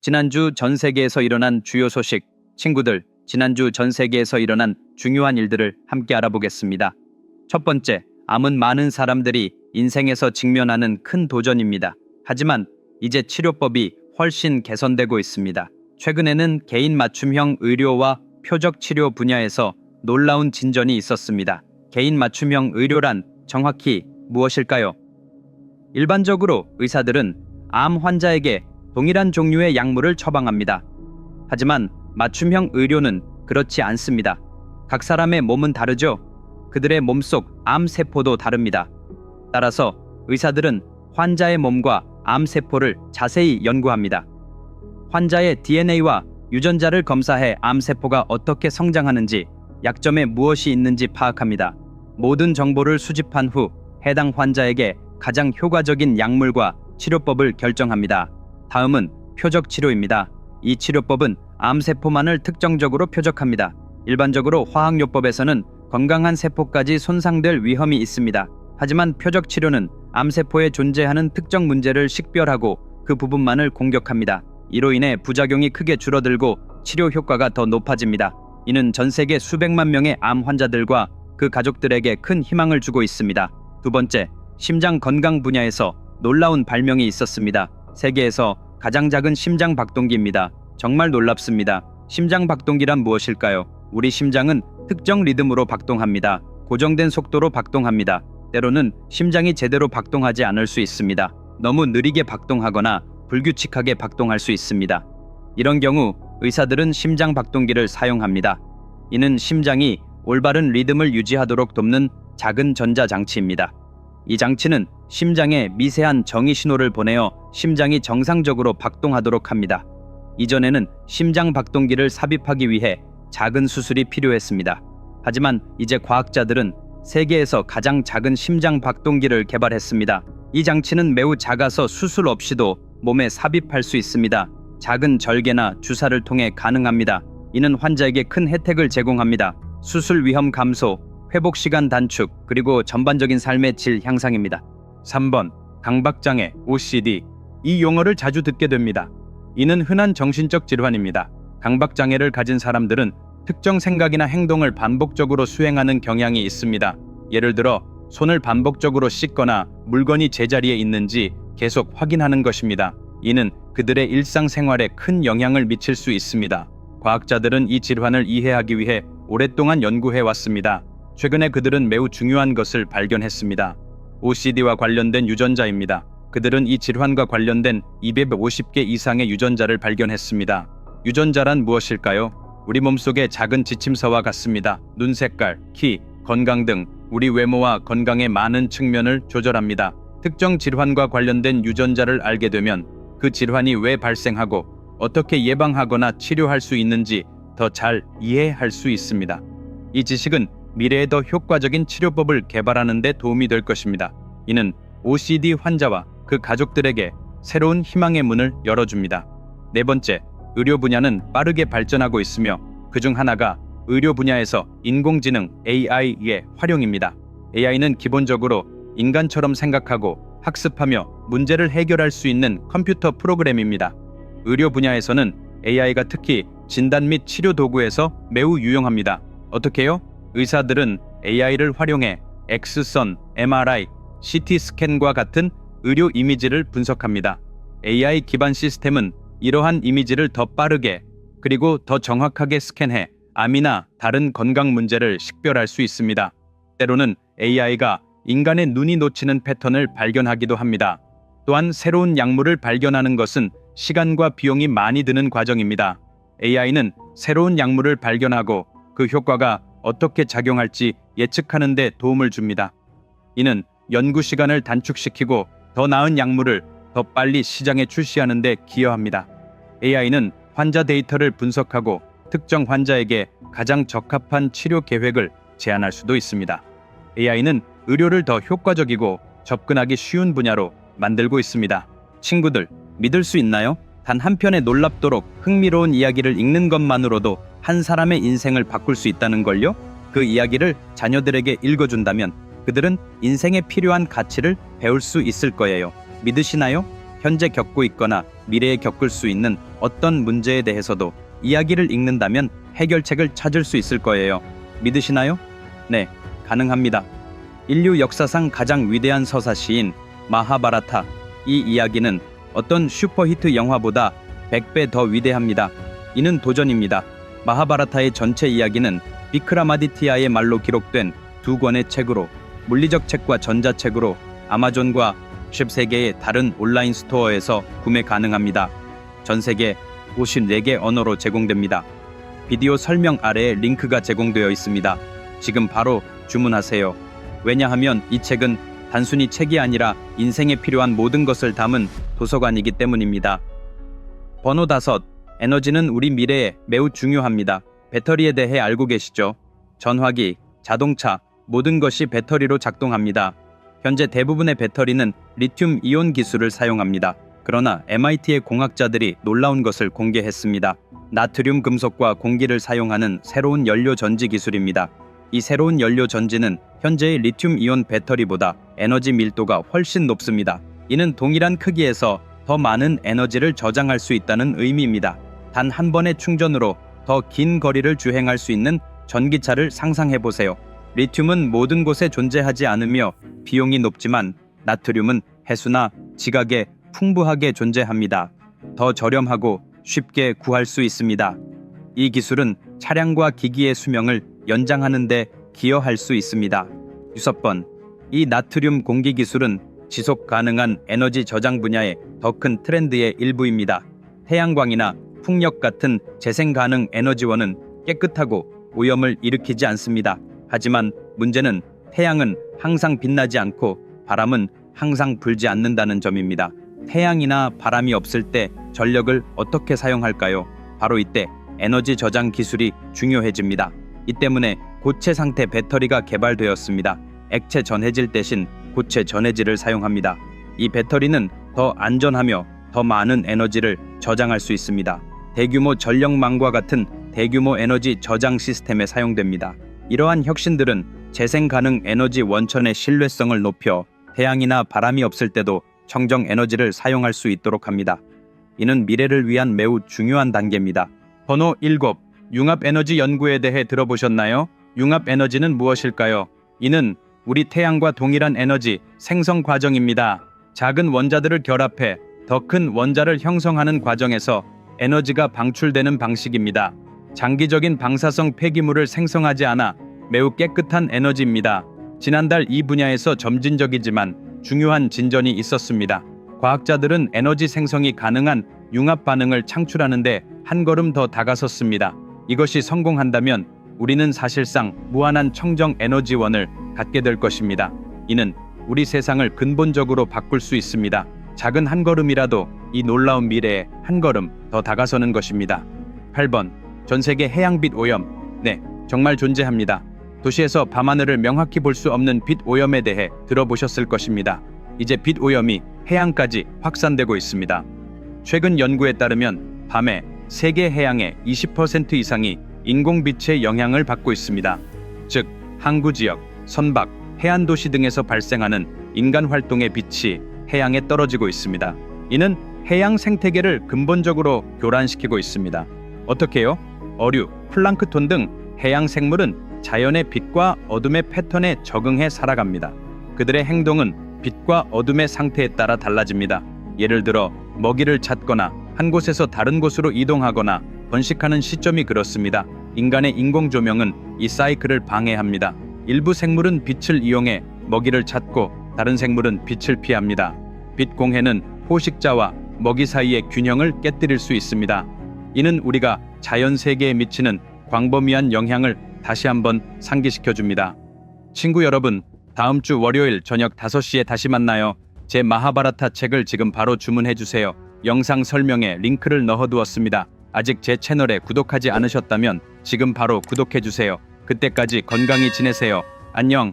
지난주 전 세계에서 일어난 주요 소식, 친구들, 지난주 전 세계에서 일어난 중요한 일들을 함께 알아보겠습니다. 첫 번째, 암은 많은 사람들이 인생에서 직면하는 큰 도전입니다. 하지만 이제 치료법이 훨씬 개선되고 있습니다. 최근에는 개인 맞춤형 의료와 표적 치료 분야에서 놀라운 진전이 있었습니다. 개인 맞춤형 의료란 정확히 무엇일까요? 일반적으로 의사들은 암 환자에게 동일한 종류의 약물을 처방합니다. 하지만 맞춤형 의료는 그렇지 않습니다. 각 사람의 몸은 다르죠. 그들의 몸속 암세포도 다릅니다. 따라서 의사들은 환자의 몸과 암세포를 자세히 연구합니다. 환자의 DNA와 유전자를 검사해 암세포가 어떻게 성장하는지, 약점에 무엇이 있는지 파악합니다. 모든 정보를 수집한 후 해당 환자에게 가장 효과적인 약물과 치료법을 결정합니다. 다음은 표적 치료입니다. 이 치료법은 암세포만을 특정적으로 표적합니다. 일반적으로 화학요법에서는 건강한 세포까지 손상될 위험이 있습니다. 하지만 표적 치료는 암세포에 존재하는 특정 문제를 식별하고 그 부분만을 공격합니다. 이로 인해 부작용이 크게 줄어들고 치료 효과가 더 높아집니다. 이는 전 세계 수백만 명의 암 환자들과 그 가족들에게 큰 희망을 주고 있습니다. 두 번째, 심장 건강 분야에서 놀라운 발명이 있었습니다. 세계에서 가장 작은 심장 박동기입니다. 정말 놀랍습니다. 심장 박동기란 무엇일까요? 우리 심장은 특정 리듬으로 박동합니다. 고정된 속도로 박동합니다. 때로는 심장이 제대로 박동하지 않을 수 있습니다. 너무 느리게 박동하거나 불규칙하게 박동할 수 있습니다. 이런 경우 의사들은 심장 박동기를 사용합니다. 이는 심장이 올바른 리듬을 유지하도록 돕는 작은 전자장치입니다. 이 장치는 심장에 미세한 정의 신호를 보내어 심장이 정상적으로 박동하도록 합니다. 이전에는 심장 박동기를 삽입하기 위해 작은 수술이 필요했습니다. 하지만 이제 과학자들은 세계에서 가장 작은 심장 박동기를 개발했습니다. 이 장치는 매우 작아서 수술 없이도 몸에 삽입할 수 있습니다. 작은 절개나 주사를 통해 가능합니다. 이는 환자에게 큰 혜택을 제공합니다. 수술 위험 감소, 회복 시간 단축, 그리고 전반적인 삶의 질 향상입니다. 3번, 강박장애, OCD. 이 용어를 자주 듣게 됩니다. 이는 흔한 정신적 질환입니다. 강박장애를 가진 사람들은 특정 생각이나 행동을 반복적으로 수행하는 경향이 있습니다. 예를 들어 손을 반복적으로 씻거나 물건이 제자리에 있는지 계속 확인하는 것입니다. 이는 그들의 일상생활에 큰 영향을 미칠 수 있습니다. 과학자들은 이 질환을 이해하기 위해 오랫동안 연구해 왔습니다. 최근에 그들은 매우 중요한 것을 발견했습니다. OCD와 관련된 유전자입니다. 그들은 이 질환과 관련된 250개 이상의 유전자를 발견했습니다. 유전자란 무엇일까요? 우리 몸속의 작은 지침서와 같습니다. 눈 색깔, 키, 건강 등 우리 외모와 건강의 많은 측면을 조절합니다. 특정 질환과 관련된 유전자를 알게 되면 그 질환이 왜 발생하고 어떻게 예방하거나 치료할 수 있는지 더 잘 이해할 수 있습니다. 이 지식은 미래에 더 효과적인 치료법을 개발하는 데 도움이 될 것입니다. 이는 OCD 환자와 그 가족들에게 새로운 희망의 문을 열어줍니다. 네 번째, 의료 분야는 빠르게 발전하고 있으며 그중 하나가 의료 분야에서 인공지능 AI의 활용입니다. AI는 기본적으로 인간처럼 생각하고 학습하며 문제를 해결할 수 있는 컴퓨터 프로그램입니다. 의료 분야에서는 AI가 특히 진단 및 치료 도구에서 매우 유용합니다. 어떻게요? 의사들은 AI를 활용해 엑스선, MRI, CT 스캔과 같은 의료 이미지를 분석합니다. AI 기반 시스템은 이러한 이미지를 더 빠르게 그리고 더 정확하게 스캔해 암이나 다른 건강 문제를 식별할 수 있습니다. 때로는 AI가 인간의 눈이 놓치는 패턴을 발견하기도 합니다. 또한 새로운 약물을 발견하는 것은 시간과 비용이 많이 드는 과정입니다. AI는 새로운 약물을 발견하고 그 효과가 어떻게 작용할지 예측하는 데 도움을 줍니다. 이는 연구 시간을 단축시키고 더 나은 약물을 더 빨리 시장에 출시하는 데 기여합니다. AI는 환자 데이터를 분석하고 특정 환자에게 가장 적합한 치료 계획을 제안할 수도 있습니다. AI는 의료를 더 효과적이고 접근하기 쉬운 분야로 만들고 있습니다. 친구들, 믿을 수 있나요? 단 한 편의 놀랍도록 흥미로운 이야기를 읽는 것만으로도 한 사람의 인생을 바꿀 수 있다는 걸요? 그 이야기를 자녀들에게 읽어준다면 그들은 인생에 필요한 가치를 배울 수 있을 거예요. 믿으시나요? 현재 겪고 있거나 미래에 겪을 수 있는 어떤 문제에 대해서도 이야기를 읽는다면 해결책을 찾을 수 있을 거예요. 믿으시나요? 네, 가능합니다. 인류 역사상 가장 위대한 서사시인 마하바라타, 이 이야기는 어떤 슈퍼히트 영화보다 100배 더 위대합니다. 이는 도전입니다. 마하바라타의 전체 이야기는 비크라마디티아의 말로 기록된 2권의 책으로, 물리적 책과 전자책으로 아마존과 14개의 다른 온라인 스토어에서 구매 가능합니다. 전 세계 54개 언어로 제공됩니다. 비디오 설명 아래에 링크가 제공되어 있습니다. 지금 바로 주문하세요. 왜냐하면 이 책은 단순히 책이 아니라 인생에 필요한 모든 것을 담은 도서관이기 때문입니다. 번호 5. 에너지는 우리 미래에 매우 중요합니다. 배터리에 대해 알고 계시죠? 전화기, 자동차, 모든 것이 배터리로 작동합니다. 현재 대부분의 배터리는 리튬 이온 기술을 사용합니다. 그러나 MIT의 공학자들이 놀라운 것을 공개했습니다. 나트륨 금속과 공기를 사용하는 새로운 연료 전지 기술입니다. 이 새로운 연료 전지는 현재의 리튬 이온 배터리보다 에너지 밀도가 훨씬 높습니다. 이는 동일한 크기에서 더 많은 에너지를 저장할 수 있다는 의미입니다. 단 한 번의 충전으로 더 긴 거리를 주행할 수 있는 전기차를 상상해 보세요. 리튬은 모든 곳에 존재하지 않으며 비용이 높지만 나트륨은 해수나 지각에 풍부하게 존재합니다. 더 저렴하고 쉽게 구할 수 있습니다. 이 기술은 차량과 기기의 수명을 연장하는 데 기여할 수 있습니다. 6번, 이 나트륨 공기 기술은 지속 가능한 에너지 저장 분야의 더 큰 트렌드의 일부입니다. 태양광이나 풍력 같은 재생 가능 에너지원은 깨끗하고 오염을 일으키지 않습니다. 하지만 문제는 태양은 항상 빛나지 않고 바람은 항상 불지 않는다는 점입니다. 태양이나 바람이 없을 때 전력을 어떻게 사용할까요? 바로 이때 에너지 저장 기술이 중요해집니다. 이 때문에 고체 상태 배터리가 개발되었습니다. 액체 전해질 대신 고체 전해질을 사용합니다. 이 배터리는 더 안전하며 더 많은 에너지를 저장할 수 있습니다. 대규모 전력망과 같은 대규모 에너지 저장 시스템에 사용됩니다. 이러한 혁신들은 재생 가능 에너지 원천의 신뢰성을 높여 태양이나 바람이 없을 때도 청정 에너지를 사용할 수 있도록 합니다. 이는 미래를 위한 매우 중요한 단계입니다. 번호 7. 융합 에너지 연구에 대해 들어보셨나요? 융합 에너지는 무엇일까요? 이는 우리 태양과 동일한 에너지 생성 과정입니다. 작은 원자들을 결합해 더 큰 원자를 형성하는 과정에서 에너지가 방출되는 방식입니다. 장기적인 방사성 폐기물을 생성하지 않아 매우 깨끗한 에너지입니다. 지난달 이 분야에서 점진적이지만 중요한 진전이 있었습니다. 과학자들은 에너지 생성이 가능한 융합 반응을 창출하는데 한 걸음 더 다가섰습니다. 이것이 성공한다면 우리는 사실상 무한한 청정 에너지원을 갖게 될 것입니다. 이는 우리 세상을 근본적으로 바꿀 수 있습니다. 작은 한 걸음이라도 이 놀라운 미래에 한 걸음 더 다가서는 것입니다. 8번. 전 세계 해양빛 오염. 네, 정말 존재합니다. 도시에서 밤하늘을 명확히 볼 수 없는 빛 오염에 대해 들어보셨을 것입니다. 이제 빛 오염이 해양까지 확산되고 있습니다. 최근 연구에 따르면 밤에 세계 해양의 20% 이상이 인공빛의 영향을 받고 있습니다. 즉, 항구 지역, 선박, 해안 도시 등에서 발생하는 인간 활동의 빛이 해양에 떨어지고 있습니다. 이는 해양 생태계를 근본적으로 교란시키고 있습니다. 어떻게요? 어류, 플랑크톤 등 해양 생물은 자연의 빛과 어둠의 패턴에 적응해 살아갑니다. 그들의 행동은 빛과 어둠의 상태에 따라 달라집니다. 예를 들어 먹이를 찾거나 한 곳에서 다른 곳으로 이동하거나 번식하는 시점이 그렇습니다. 인간의 인공 조명은 이 사이클을 방해합니다. 일부 생물은 빛을 이용해 먹이를 찾고 다른 생물은 빛을 피합니다. 빛 공해는 포식자와 먹이 사이의 균형을 깨뜨릴 수 있습니다. 이는 우리가 자연 세계에 미치는 광범위한 영향을 다시 한번 상기시켜줍니다. 친구 여러분, 다음 주 월요일 저녁 5시에 다시 만나요. 제 마하바라타 책을 지금 바로 주문해주세요. 영상 설명에 링크를 넣어두었습니다. 아직 제 채널에 구독하지 않으셨다면 지금 바로 구독해주세요. 그때까지 건강히 지내세요. 안녕.